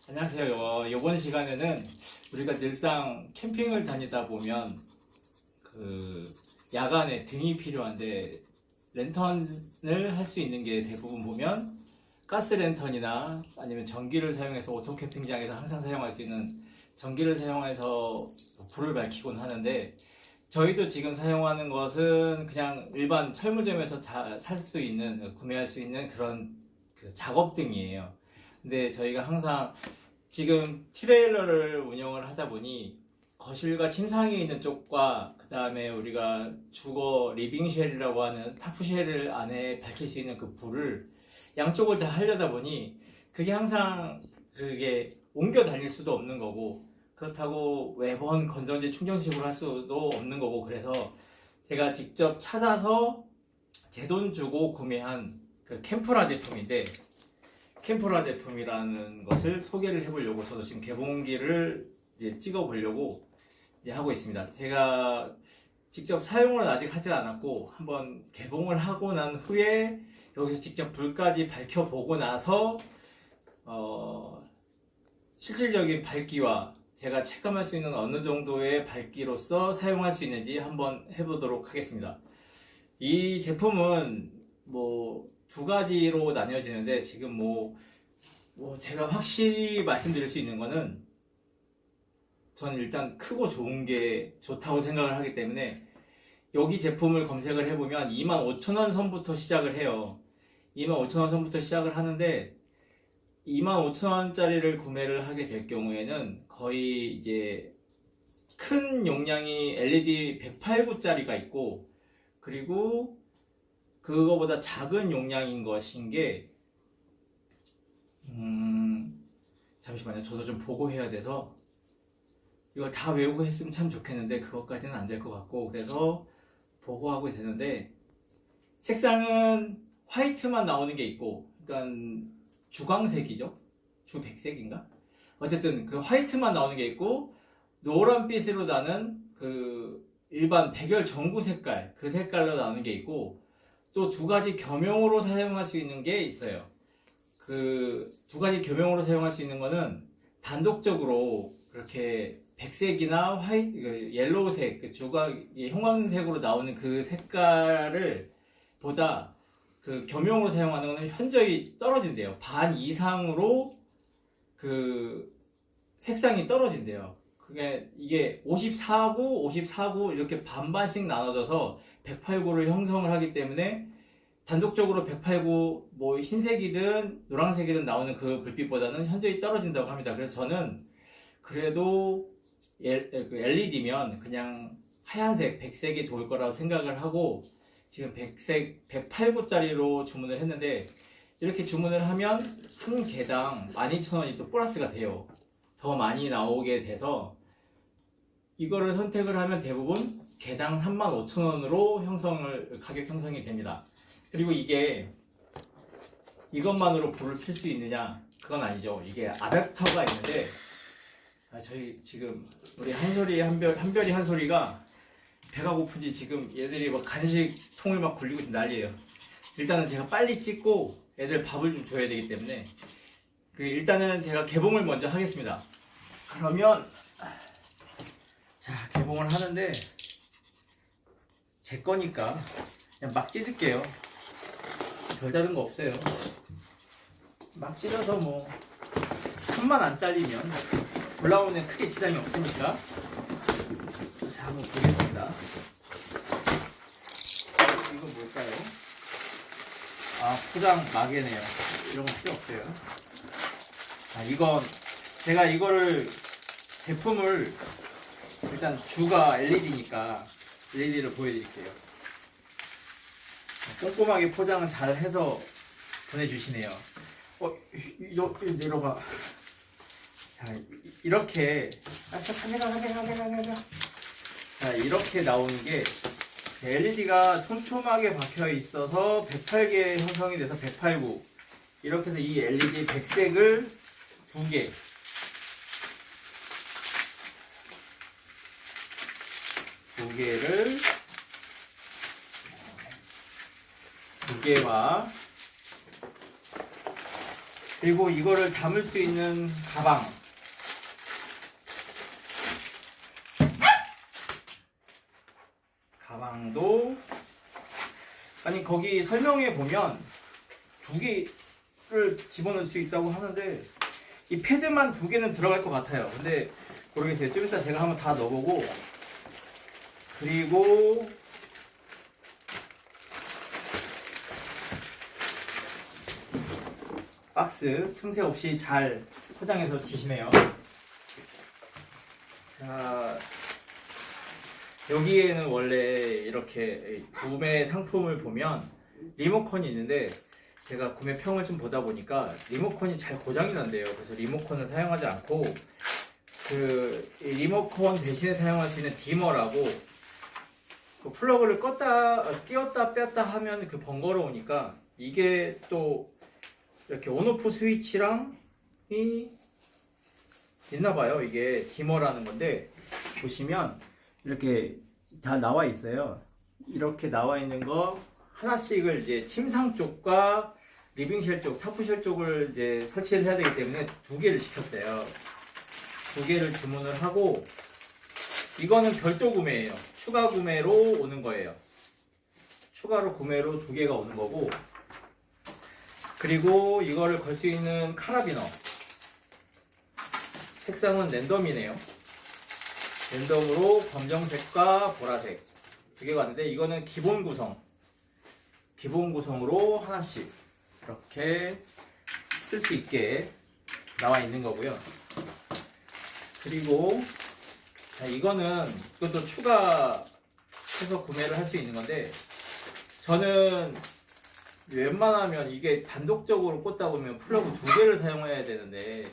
안녕하세요. 이번 시간에는 우리가 늘상 캠핑을 다니다 보면 야간에 등이 필요한데 랜턴을 할 수 있는 게 대부분 보면 가스 랜턴이나 아니면 전기를 사용해서 오토 캠핑장에서 항상 사용할 수 있는 전기를 사용해서 불을 밝히곤 하는데, 저희도 지금 사용하는 것은 그냥 일반 철물점에서 살 수 있는, 구매할 수 있는 그런 작업등이에요. 근데 저희가 항상 지금 트레일러를 운영을 하다 보니 거실과 침상이 있는 쪽과 그 다음에 우리가 주거 리빙쉘이라고 하는 타프쉘을 안에 밝힐 수 있는 그 불을 양쪽을 다 하려다 보니 그게 항상 옮겨 다닐 수도 없는 거고, 그렇다고 매번 건전지 충전식으로 할 수도 없는 거고, 그래서 제가 직접 찾아서 제 돈 주고 구매한 그 캠프라 제품인데, 캠프라 제품이라는 것을 소개를 해보려고 저도 지금 개봉기를 이제 찍어보려고 이제 하고 있습니다. 제가 직접 사용을 아직 하지 않았고, 한번 개봉을 하고 난 후에 여기서 직접 불까지 밝혀보고 나서 실질적인 밝기와 제가 체감할 수 있는 어느 정도의 밝기로서 사용할 수 있는지 한번 해보도록 하겠습니다. 이 제품은 두 가지로 나뉘어지는데, 지금 제가 확실히 말씀드릴 수 있는 거는, 저는 일단 크고 좋은 게 좋다고 생각을 하기 때문에 여기 제품을 검색을 해보면 25,000원 선부터 시작을 해요. 25,000원 선부터 시작을 하는데, 25,000원짜리를 구매를 하게 될 경우에는 거의 이제 큰 용량이 LED 108구짜리가 있고, 그리고 그거보다 작은 용량인 것인 게 잠시만요. 저도 좀 보고 해야 돼서 이걸 다 외우고 했으면 참 좋겠는데 그것까지는 안 될 것 같고, 그래서 보고 하고 되는데, 색상은 화이트만 나오는 게 있고, 그러니까 주광색이죠. 주백색인가? 어쨌든 그 화이트만 나오는 게 있고, 노란빛으로 나는 그 일반 백열 전구 색깔, 그 색깔로 나오는 게 있고, 또 두 가지 겸용으로 사용할 수 있는 게 있어요. 그 두 가지 겸용으로 사용할 수 있는 거는 단독적으로 그렇게 백색이나 옐로우색, 형광색으로 나오는 그 색깔을 보다 그 겸용으로 사용하는 거는 현저히 떨어진대요. 반 이상으로 그 색상이 떨어진대요. 이게 54구, 54구 이렇게 반반씩 나눠져서 108구를 형성을 하기 때문에 단독적으로 108구 흰색이든 노란색이든 나오는 그 불빛보다는 현저히 떨어진다고 합니다. 그래서 저는 그래도 LED면 그냥 하얀색, 백색이 좋을 거라고 생각을 하고 지금 백색 108구짜리로 주문을 했는데, 이렇게 주문을 하면 한 개당 12,000원이 또 플러스가 돼요. 더 많이 나오게 돼서 이거를 선택을 하면 대부분 개당 35,000원으로 가격 형성이 됩니다. 그리고 이것만으로 불을 필 수 있느냐? 그건 아니죠. 이게 아댑터가 있는데, 저희 지금 우리 한별이 한솔이가 배가 고픈지 지금 얘들이 간식통을 굴리고 지금 난리예요. 일단은 제가 빨리 찍고 애들 밥을 좀 줘야 되기 때문에 일단은 제가 개봉을 먼저 하겠습니다. 그러면 자, 개봉을 하는데 제 거니까 그냥 막 찢을게요. 별다른 거 없어요. 막 찢어서 3만 안 잘리면 올라오는 크게 지장이 없으니까. 자, 한번 보겠습니다. 이건 뭘까요? 포장 마개네요. 이런 거 필요 없어요. 제가 제품을 일단 주가 LED니까 LED를 보여드릴게요. 꼼꼼하게 포장을 잘 해서 보내주시네요. 내려가. 자, 이렇게 가자. 자, 이렇게 나오는 게 LED가 촘촘하게 박혀 있어서 108개 형성이 돼서 108구. 이렇게 해서 이 LED 백색을 두 개와 그리고 이거를 담을 수 있는 가방도 아니 거기 설명에 보면 두 개를 집어넣을 수 있다고 하는데 이 패드만 두 개는 들어갈 것 같아요. 근데 모르겠어요. 좀 이따 제가 한번 다 넣어보고. 그리고 박스 틈새 없이 잘 포장해서 주시네요. 자, 여기에는 원래 이렇게 구매 상품을 보면 리모컨이 있는데 제가 구매평을 좀 보다 보니까 리모컨이 잘 고장이 난대요. 그래서 리모컨을 사용하지 않고 그 리모컨 대신에 사용할 수 있는 디머라고 그 플러그를 끼웠다 뺐다 하면 그 번거로우니까 이게 또 이렇게 온오프 스위치랑 이 있나봐요. 이게 디머라는 건데 보시면 이렇게 다 나와 있어요. 이렇게 나와 있는 거 하나씩을 이제 침상 쪽과 리빙쉘 쪽, 타프쉘 쪽을 이제 설치를 해야 되기 때문에 두 개를 시켰어요. 두 개를 주문을 하고 이거는 별도 구매예요. 추가 구매로 오는 거예요. 추가로 구매로 두 개가 오는 거고 그리고 이거를 걸 수 있는 카라비너 색상은 랜덤이네요. 랜덤으로 검정색과 보라색 두 개가 왔는데 이거는 기본 구성으로 하나씩 이렇게 쓸 수 있게 나와 있는 거고요. 그리고 자, 이것도 추가해서 구매를 할 수 있는 건데 저는 웬만하면 이게 단독적으로 꽂다 보면 플러그 두 개를 사용해야 되는데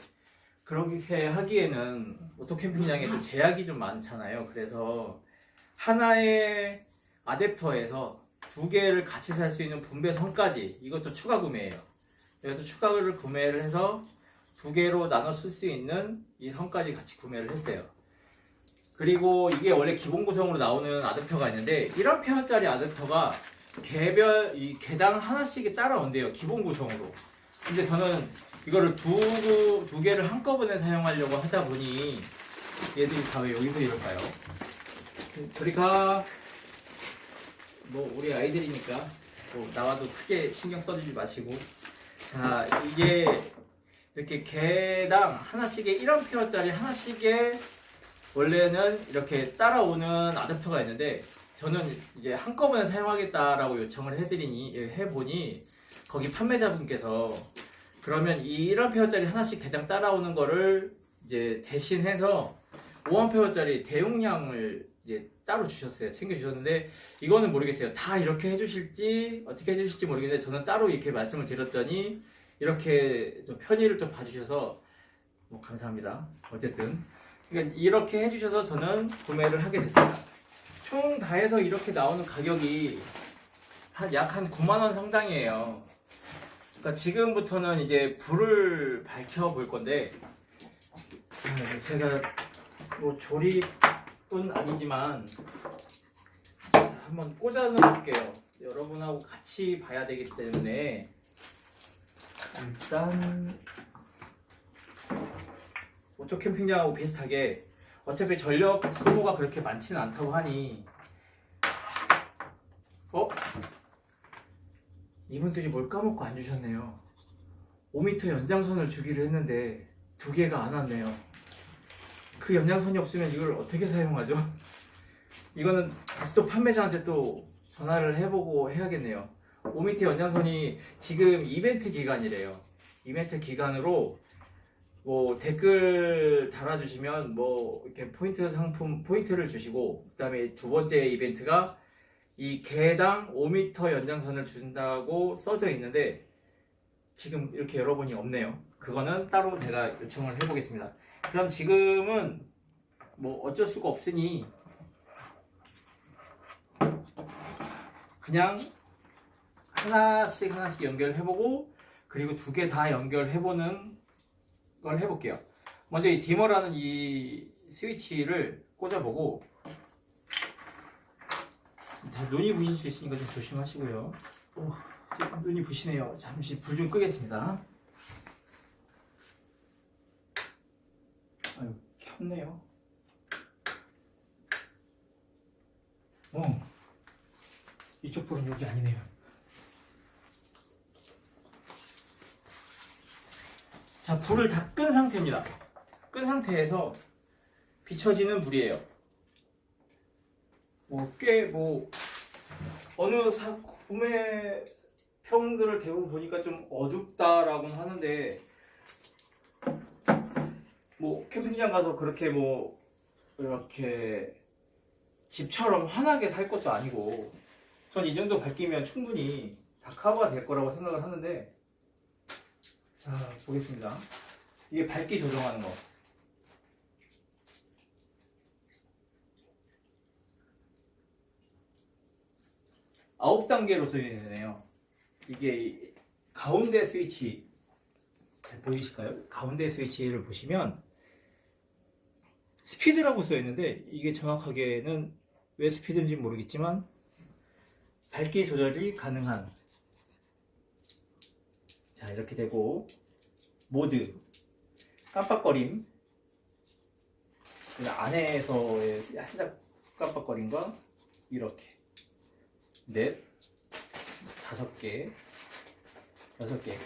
그렇게 하기에는 오토캠핑장에 또 제약이 좀 많잖아요. 그래서 하나의 아댑터에서 두 개를 같이 살 수 있는 분배선까지 이것도 추가 구매예요. 그래서 추가를 구매를 해서 두 개로 나눠 쓸 수 있는 이 선까지 같이 구매를 했어요. 그리고 이게 원래 기본 구성으로 나오는 아댑터가 있는데 1A짜리 아댑터가 이 개당 하나씩이 따라온대요. 기본 구성으로. 근데 저는 이거를 두 개를 한꺼번에 사용하려고 하다 보니 얘들이 다 왜 여기서 이럴까요? 그러니까 뭐 우리 아이들이니까 뭐 나와도 크게 신경 써주지 마시고 자 이게 이렇게 개당 하나씩의 1A짜리 하나씩의 원래는 이렇게 따라오는 아댑터가 있는데 저는 이제 한꺼번에 사용하겠다라고 요청을 해보니 거기 판매자분께서 그러면 이 1A짜리 하나씩 개당 따라오는 거를 이제 대신해서 5A짜리 대용량을 이제 따로 주셨어요. 챙겨주셨는데 이거는 모르겠어요. 다 이렇게 해주실지 어떻게 해주실지 모르겠는데 저는 따로 이렇게 말씀을 드렸더니 이렇게 좀 편의를 좀 봐주셔서 뭐 감사합니다. 어쨌든 그러니까 이렇게 해주셔서 저는 구매를 하게 됐습니다. 총 다 해서 이렇게 나오는 가격이 약 한 9만원 상당이에요. 그러니까 지금부터는 이제 불을 밝혀 볼 건데 제가 뭐 조립은 아니지만 자, 한번 꽂아 놓을게요. 여러분하고 같이 봐야 되기 때문에 일단 오토 캠핑장하고 비슷하게 어차피 전력 소모가 그렇게 많지는 않다고 하니 이분들이 뭘 까먹고 안 주셨네요. 5m 연장선을 주기로 했는데 두 개가 안 왔네요. 그 연장선이 없으면 이걸 어떻게 사용하죠? 이거는 다시 또 판매자한테 또 전화를 해보고 해야겠네요. 5m 연장선이 지금 이벤트 기간이래요. 이벤트 기간으로 뭐 댓글 달아주시면 뭐 이렇게 포인트를 주시고 그다음에 두 번째 이벤트가 이 개당 5m 연장선을 준다고 써져 있는데 지금 이렇게 여러분이 없네요. 그거는 따로 제가 요청을 해보겠습니다. 그럼 지금은 뭐 어쩔 수가 없으니 그냥 하나씩 연결해보고 그리고 두 개 다 연결해보는 걸 해볼게요. 먼저 이 디머라는 이 스위치를 꽂아보고 다 눈이 부실 수 있으니까 좀 조심하시고요. 눈이 부시네요. 잠시 불 좀 끄겠습니다. 아유, 켰네요. 이쪽 불은 여기 아니네요. 자, 불을 다 끈 상태입니다. 끈 상태에서 비춰지는 불이에요. 꽤 어느 구매 평들을 대부분 보니까 좀 어둡다라고는 하는데, 캠핑장 가서 그렇게 이렇게 집처럼 환하게 살 것도 아니고, 전 이 정도 밝기면 충분히 다 커버가 될 거라고 생각을 하는데, 자, 보겠습니다. 이게 밝기 조정하는 거. 아홉 단계로 되네요. 이게 가운데 스위치, 잘 보이실까요? 가운데 스위치를 보시면 스피드라고 써 있는데, 이게 정확하게는 왜 스피드인지 모르겠지만 밝기 조절이 가능한, 자, 이렇게 되고, 모드, 깜빡거림, 안에서의 살짝 깜빡거림과 이렇게 넷, 5개, 6개.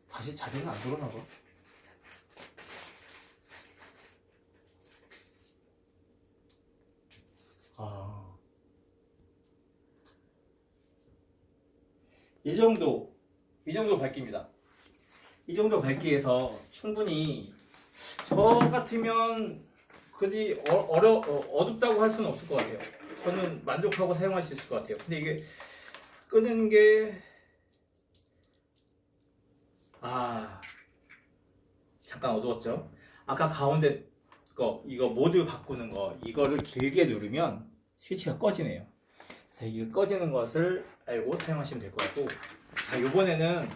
다시 자리는 안 돌아나 봐. 이 정도 밝기입니다. 이 정도 밝기에서 충분히, 저 같으면 그리 어둡다고 할 수는 없을 것 같아요. 저는 만족하고 사용할 수 있을 것 같아요. 근데 이게 끄는 게, 잠깐 어두웠죠? 아까 가운데 거, 이거 모드 바꾸는 거, 이거를 길게 누르면 스위치가 꺼지네요. 자, 이게 꺼지는 것을 알고 사용하시면 될 것 같고, 자, 요번에는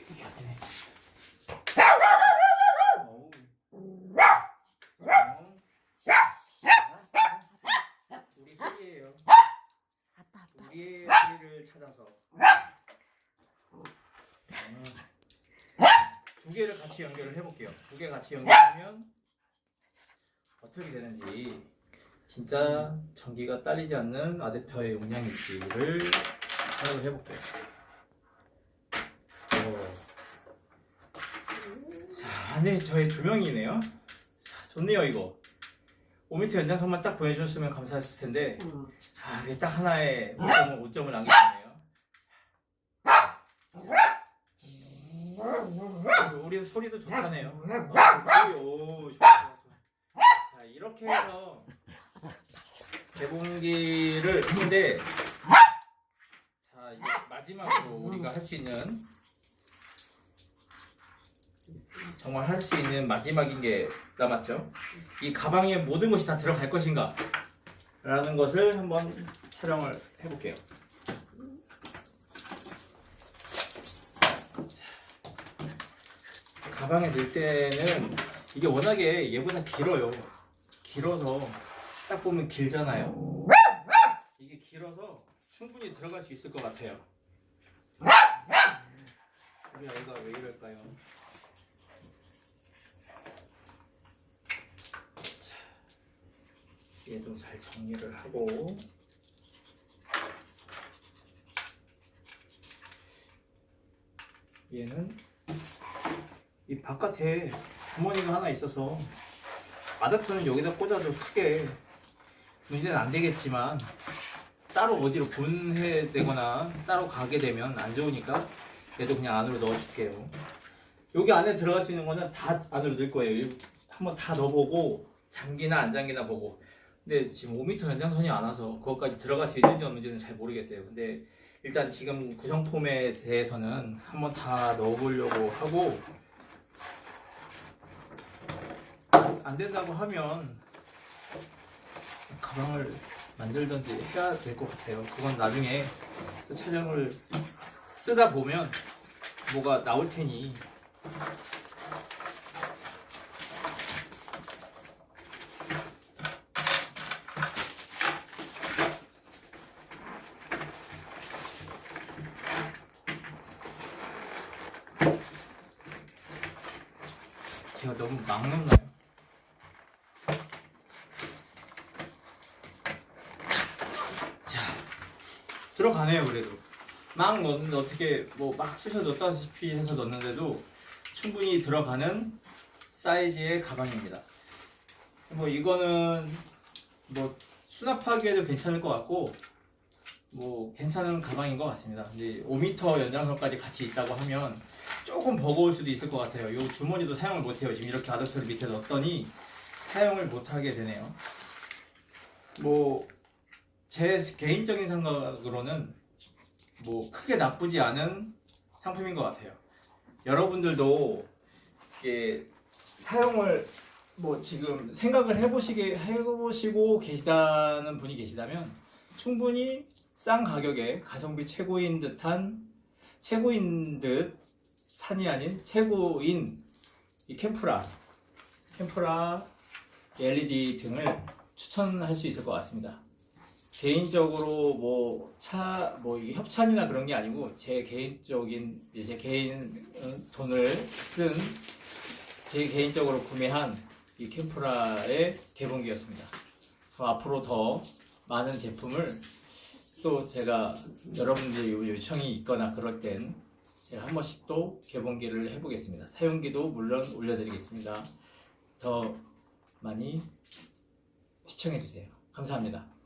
이게 아니네. 우리 소리예요. 우리의 소리를 찾아서 두 개를 같이 연결을 해볼게요. 두 개 같이 연결하면 어떻게 되는지, 진짜 전기가 딸리지 않는 아댑터의 용량일지를 생각을 해볼게요. 자, 안에 저의 조명이네요. 자, 좋네요. 이거 5m 연장선만 딱 보여주셨으면 감사했을 텐데, 이게 딱 하나의 5점을 남기네요. 우리 소리도 좋다네요. 오, 좋다. 자, 이렇게 해서 개봉기를 했는데, 자, 이제 마지막으로 우리가 할 수 있는, 정말 할 수 있는 마지막인 게 남았죠. 이 가방에 모든 것이 다 들어갈 것인가 라는 것을 한번 촬영을 해볼게요. 가방에 넣을 때는 이게 워낙에 얘보다 길어요. 길어서 딱 보면 길잖아요. 이게 길어서 충분히 들어갈 수 있을 것 같아요. 우리 아이가 왜 이럴까요? 얘도 잘 정리를 하고, 얘는 이 바깥에 주머니가 하나 있어서 아답터는 여기다 꽂아도 크게 문제는 안 되겠지만, 따로 어디로 보내되거나 따로 가게 되면 안 좋으니까 얘도 그냥 안으로 넣어줄게요. 여기 안에 들어갈 수 있는 거는 다 안으로 넣을 거예요. 한번 다 넣어보고 잠기나 안 잠기나 보고. 근데 지금 5m 연장선이 안 와서 그것까지 들어갈 수 있는지 없는지는 잘 모르겠어요. 근데 일단 지금 구성품에 대해서는 한번 다 넣어보려고 하고, 안 된다고 하면 가방을 만들던지 해야 될 것 같아요. 그건 나중에 또 촬영을 쓰다 보면 뭐가 나올 테니. 제가 너무 막 넣나요? 자, 들어가네요. 그래도 막 넣는데 어떻게 뭐 막 쑤셔 넣다시피 해서 넣는데도 충분히 들어가는 사이즈의 가방입니다. 뭐 이거는 뭐 수납하기에도 괜찮을 것 같고 뭐 괜찮은 가방인 것 같습니다. 이제 5m 연장선까지 같이 있다고 하면 조금 버거울 수도 있을 것 같아요. 이 주머니도 사용을 못해요. 지금 이렇게 아더스를 밑에 넣었더니 사용을 못하게 되네요. 뭐 제 개인적인 생각으로는 뭐 크게 나쁘지 않은 상품인 것 같아요. 여러분들도 이게 사용을 뭐 지금 생각을 해보시고 계시다는 분이 계시다면 충분히 싼 가격에 가성비 최고인 듯 산이 아닌 최고인 이 캠프라 LED 등을 추천할 수 있을 것 같습니다. 개인적으로 이게 협찬이나 그런 게 아니고 제 개인 돈을 쓴 제 개인적으로 구매한 이 캠프라의 개봉기였습니다. 앞으로 더 많은 제품을 또 제가 여러분들 요청이 있거나 그럴 땐 제가 한 번씩 또 개봉기를 해보겠습니다. 사용기도 물론 올려드리겠습니다. 더 많이 시청해주세요. 감사합니다.